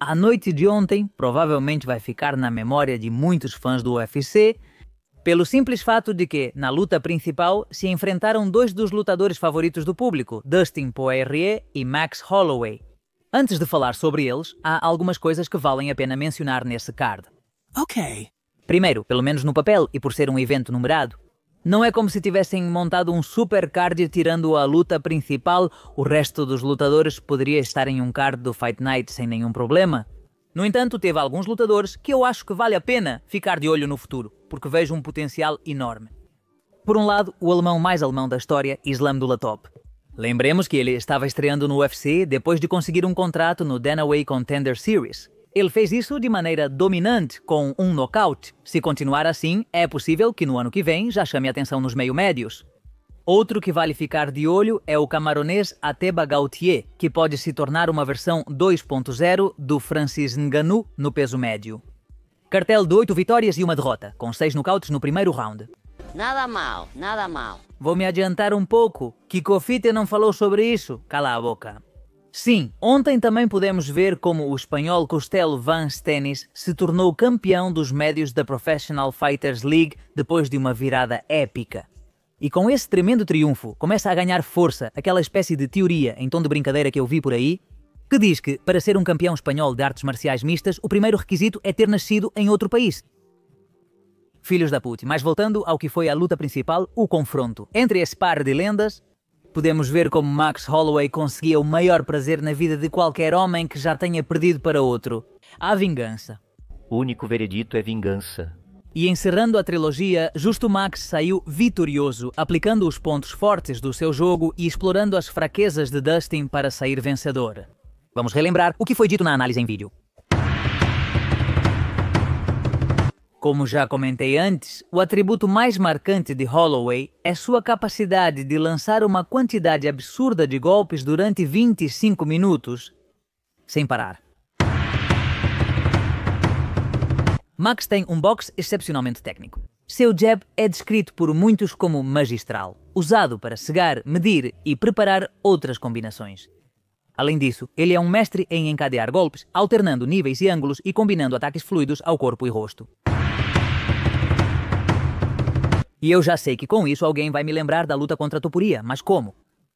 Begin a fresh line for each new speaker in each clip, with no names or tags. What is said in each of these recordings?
A noite de ontem provavelmente vai ficar na memória de muitos fãs do UFC, pelo simples fato de que, na luta principal, se enfrentaram dois dos lutadores favoritos do público, Dustin Poirier e Max Holloway. Antes de falar sobre eles, há algumas coisas que valem a pena mencionar nesse card.
Ok.
Primeiro, pelo menos no papel e por ser um evento numerado, não é como se tivessem montado um super card tirando a luta principal, o resto dos lutadores poderia estar em um card do Fight Night sem nenhum problema. No entanto, teve alguns lutadores que eu acho que vale a pena ficar de olho no futuro, porque vejo um potencial enorme. Por um lado, o alemão mais alemão da história, Islam Dulatov. Lembremos que ele estava estreando no UFC depois de conseguir um contrato no Dana White Contender Series. Ele fez isso de maneira dominante, com um nocaute. Se continuar assim, é possível que no ano que vem já chame atenção nos meio-médios. Outro que vale ficar de olho é o camaronês Ateba Gauthier, que pode se tornar uma versão 2.0 do Francis Ngannou no peso médio. Cartel de 8 vitórias e uma derrota, com 6 nocautes no primeiro round.
Nada mal, nada mal.
Vou me adiantar um pouco. Kiko Fitte não falou sobre isso. Cala a boca. Sim, ontem também pudemos ver como o espanhol Costelo Van Stennis se tornou campeão dos médios da Professional Fighters League depois de uma virada épica. E com esse tremendo triunfo, começa a ganhar força aquela espécie de teoria em tom de brincadeira que eu vi por aí, que diz que, para ser um campeão espanhol de artes marciais mistas, o primeiro requisito é ter nascido em outro país. Filhos da puta, mas voltando ao que foi a luta principal, o confronto. Entre esse par de lendas, podemos ver como Max Holloway conseguia o maior prazer na vida de qualquer homem que já tenha perdido para outro: a vingança.
O único veredito é vingança.
E encerrando a trilogia, justo Max saiu vitorioso, aplicando os pontos fortes do seu jogo e explorando as fraquezas de Dustin para sair vencedor. Vamos relembrar o que foi dito na análise em vídeo. Como já comentei antes, o atributo mais marcante de Holloway é sua capacidade de lançar uma quantidade absurda de golpes durante 25 minutos, sem parar. Max tem um boxe excepcionalmente técnico. Seu jab é descrito por muitos como magistral, usado para cegar, medir e preparar outras combinações. Além disso, ele é um mestre em encadear golpes, alternando níveis e ângulos e combinando ataques fluidos ao corpo e rosto. E eu já sei que com isso alguém vai me lembrar da luta contra Topuria, mas como?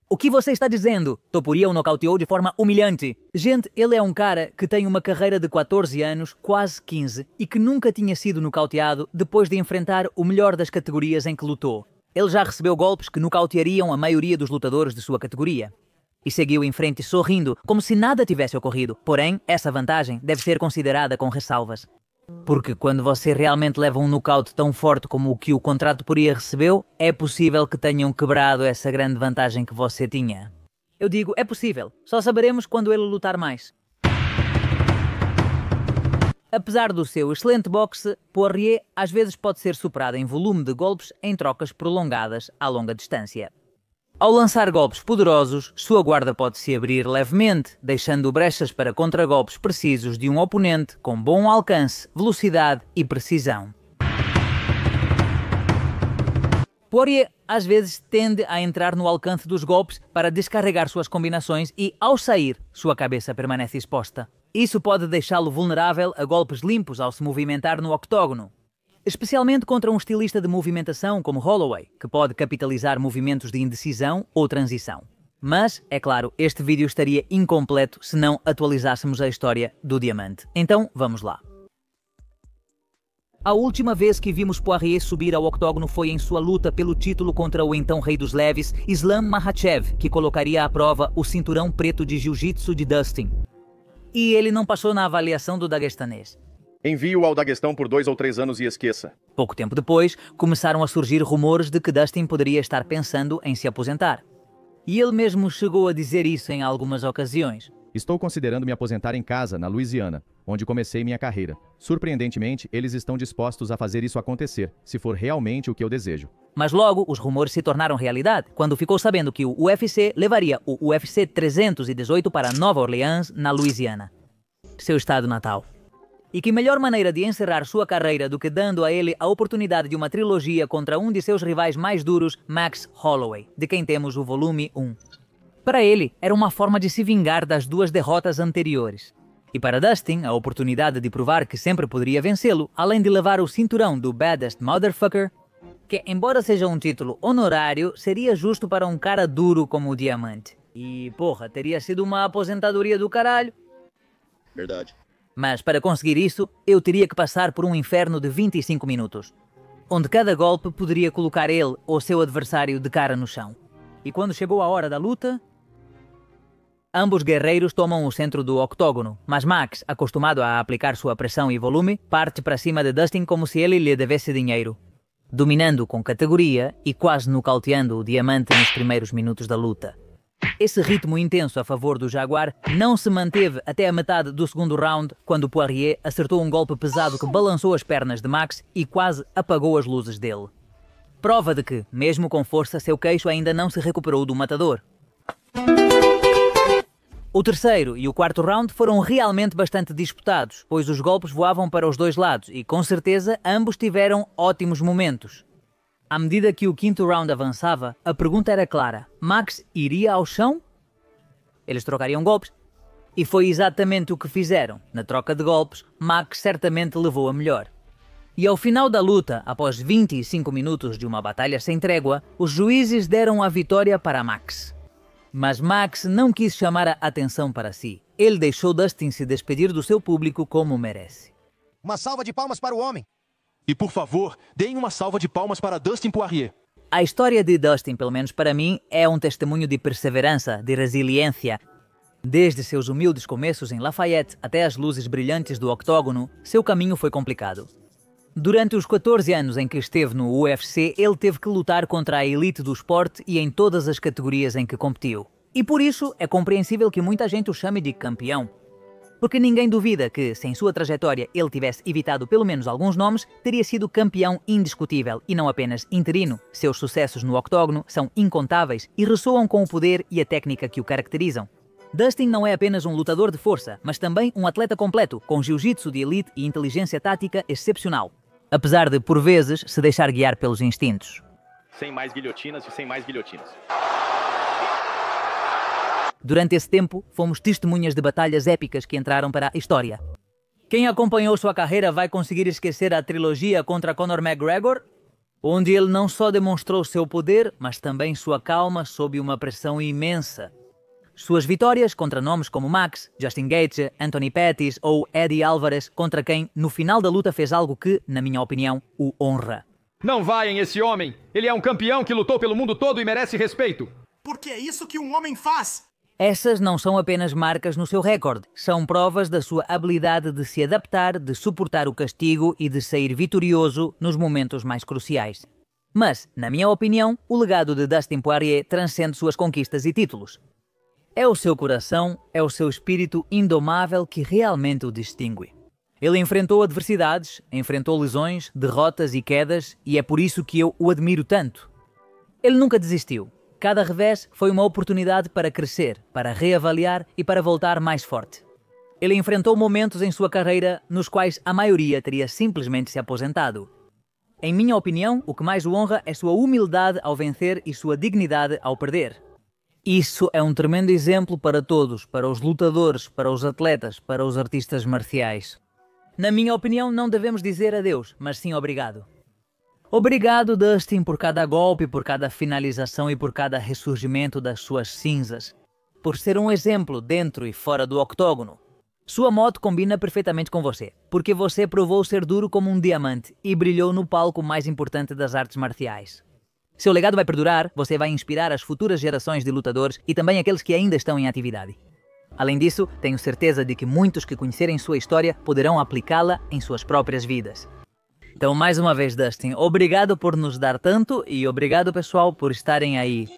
O que você está dizendo? Topuria o nocauteou de forma humilhante. Gente, ele é um cara que tem uma carreira de 14 anos, quase 15, e que nunca tinha sido nocauteado depois de enfrentar o melhor das categorias em que lutou. Ele já recebeu golpes que nocauteariam a maioria dos lutadores de sua categoria. E seguiu em frente sorrindo, como se nada tivesse ocorrido. Porém, essa vantagem deve ser considerada com ressalvas. Porque quando você realmente leva um nocaute tão forte como o que o contrato Topuria recebeu, é possível que tenham quebrado essa grande vantagem que você tinha. Eu digo, é possível. Só saberemos quando ele lutar mais. Apesar do seu excelente boxe, Poirier às vezes pode ser superado em volume de golpes em trocas prolongadas a longa distância. Ao lançar golpes poderosos, sua guarda pode se abrir levemente, deixando brechas para contragolpes precisos de um oponente com bom alcance, velocidade e precisão. Poirier às vezes tende a entrar no alcance dos golpes para descarregar suas combinações e, ao sair, sua cabeça permanece exposta. Isso pode deixá-lo vulnerável a golpes limpos ao se movimentar no octógono. Especialmente contra um estilista de movimentação como Holloway, que pode capitalizar movimentos de indecisão ou transição. Mas, é claro, este vídeo estaria incompleto se não atualizássemos a história do diamante. Então, vamos lá. A última vez que vimos Poirier subir ao octógono foi em sua luta pelo título contra o então rei dos leves, Islam Makhachev, que colocaria à prova o cinturão preto de jiu-jitsu de Dustin. E ele não passou na avaliação do daguestanês.
Envie-o ao Daguestão por 2 ou 3 anos e esqueça.
Pouco tempo depois, começaram a surgir rumores de que Dustin poderia estar pensando em se aposentar. E ele mesmo chegou a dizer isso em algumas ocasiões.
Estou considerando me aposentar em casa, na Louisiana, onde comecei minha carreira. Surpreendentemente, eles estão dispostos a fazer isso acontecer, se for realmente o que eu desejo.
Mas logo, os rumores se tornaram realidade, quando ficou sabendo que o UFC levaria o UFC 318 para Nova Orleans, na Louisiana, seu estado natal. E que melhor maneira de encerrar sua carreira do que dando a ele a oportunidade de uma trilogia contra um de seus rivais mais duros, Max Holloway, de quem temos o volume 1. Para ele, era uma forma de se vingar das 2 derrotas anteriores. E para Dustin, a oportunidade de provar que sempre poderia vencê-lo, além de levar o cinturão do Baddest Motherfucker, que, embora seja um título honorário, seria justo para um cara duro como o Diamante. E, porra, teria sido uma aposentadoria do caralho.
Verdade.
Mas para conseguir isso, eu teria que passar por um inferno de 25 minutos, onde cada golpe poderia colocar ele ou seu adversário de cara no chão. E quando chegou a hora da luta, ambos guerreiros tomam o centro do octógono, mas Max, acostumado a aplicar sua pressão e volume, parte para cima de Dustin como se ele lhe devesse dinheiro, dominando com categoria e quase nocauteando o Diamante nos primeiros minutos da luta. Esse ritmo intenso a favor do Jaguar não se manteve até a metade do segundo round, quando Poirier acertou um golpe pesado que balançou as pernas de Max e quase apagou as luzes dele. Prova de que, mesmo com força, seu queixo ainda não se recuperou do matador. O terceiro e o quarto round foram realmente bastante disputados, pois os golpes voavam para os dois lados e, com certeza, ambos tiveram ótimos momentos. À medida que o quinto round avançava, a pergunta era clara: Max iria ao chão? Eles trocariam golpes? E foi exatamente o que fizeram. Na troca de golpes, Max certamente levou a melhor. E ao final da luta, após 25 minutos de uma batalha sem trégua, os juízes deram a vitória para Max. Mas Max não quis chamar a atenção para si. Ele deixou Dustin se despedir do seu público como merece.
Uma salva de palmas para o homem.
E por favor, deem uma salva de palmas para Dustin Poirier.
A história de Dustin, pelo menos para mim, é um testemunho de perseverança, de resiliência. Desde seus humildes começos em Lafayette até as luzes brilhantes do octógono, seu caminho foi complicado. Durante os 14 anos em que esteve no UFC, ele teve que lutar contra a elite do esporte e em todas as categorias em que competiu. E por isso é compreensível que muita gente o chame de campeão. Porque ninguém duvida que, se em sua trajetória ele tivesse evitado pelo menos alguns nomes, teria sido campeão indiscutível e não apenas interino. Seus sucessos no octógono são incontáveis e ressoam com o poder e a técnica que o caracterizam. Dustin não é apenas um lutador de força, mas também um atleta completo, com jiu-jitsu de elite e inteligência tática excepcional. Apesar de, por vezes, se deixar guiar pelos instintos.
Sem mais guilhotinas e sem mais guilhotinas.
Durante esse tempo, fomos testemunhas de batalhas épicas que entraram para a história. Quem acompanhou sua carreira vai conseguir esquecer a trilogia contra Conor McGregor, onde ele não só demonstrou seu poder, mas também sua calma sob uma pressão imensa. Suas vitórias contra nomes como Max, Justin Gaethje, Anthony Pettis ou Eddie Alvarez, contra quem, no final da luta, fez algo que, na minha opinião, o honra.
Não vaiem esse homem! Ele é um campeão que lutou pelo mundo todo e merece respeito!
Porque é isso que um homem faz!
Essas não são apenas marcas no seu recorde, são provas da sua habilidade de se adaptar, de suportar o castigo e de sair vitorioso nos momentos mais cruciais. Mas, na minha opinião, o legado de Dustin Poirier transcende suas conquistas e títulos. É o seu coração, é o seu espírito indomável que realmente o distingue. Ele enfrentou adversidades, enfrentou lesões, derrotas e quedas, e é por isso que eu o admiro tanto. Ele nunca desistiu. Cada revés foi uma oportunidade para crescer, para reavaliar e para voltar mais forte. Ele enfrentou momentos em sua carreira nos quais a maioria teria simplesmente se aposentado. Em minha opinião, o que mais o honra é sua humildade ao vencer e sua dignidade ao perder. Isso é um tremendo exemplo para todos, para os lutadores, para os atletas, para os artistas marciais. Na minha opinião, não devemos dizer adeus, mas sim obrigado. Obrigado, Dustin, por cada golpe, por cada finalização e por cada ressurgimento das suas cinzas. Por ser um exemplo dentro e fora do octógono. Sua moto combina perfeitamente com você, porque você provou ser duro como um diamante e brilhou no palco mais importante das artes marciais. Seu legado vai perdurar, você vai inspirar as futuras gerações de lutadores e também aqueles que ainda estão em atividade. Além disso, tenho certeza de que muitos que conhecerem sua história poderão aplicá-la em suas próprias vidas. Então, mais uma vez, Dustin, obrigado por nos dar tanto e obrigado, pessoal, por estarem aí.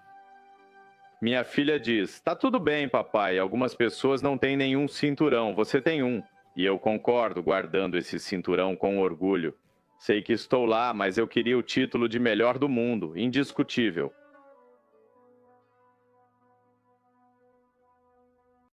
Minha filha diz, tá tudo bem, papai, algumas pessoas não têm nenhum cinturão, você tem um. E eu concordo, guardando esse cinturão com orgulho. Sei que estou lá, mas eu queria o título de melhor do mundo, indiscutível.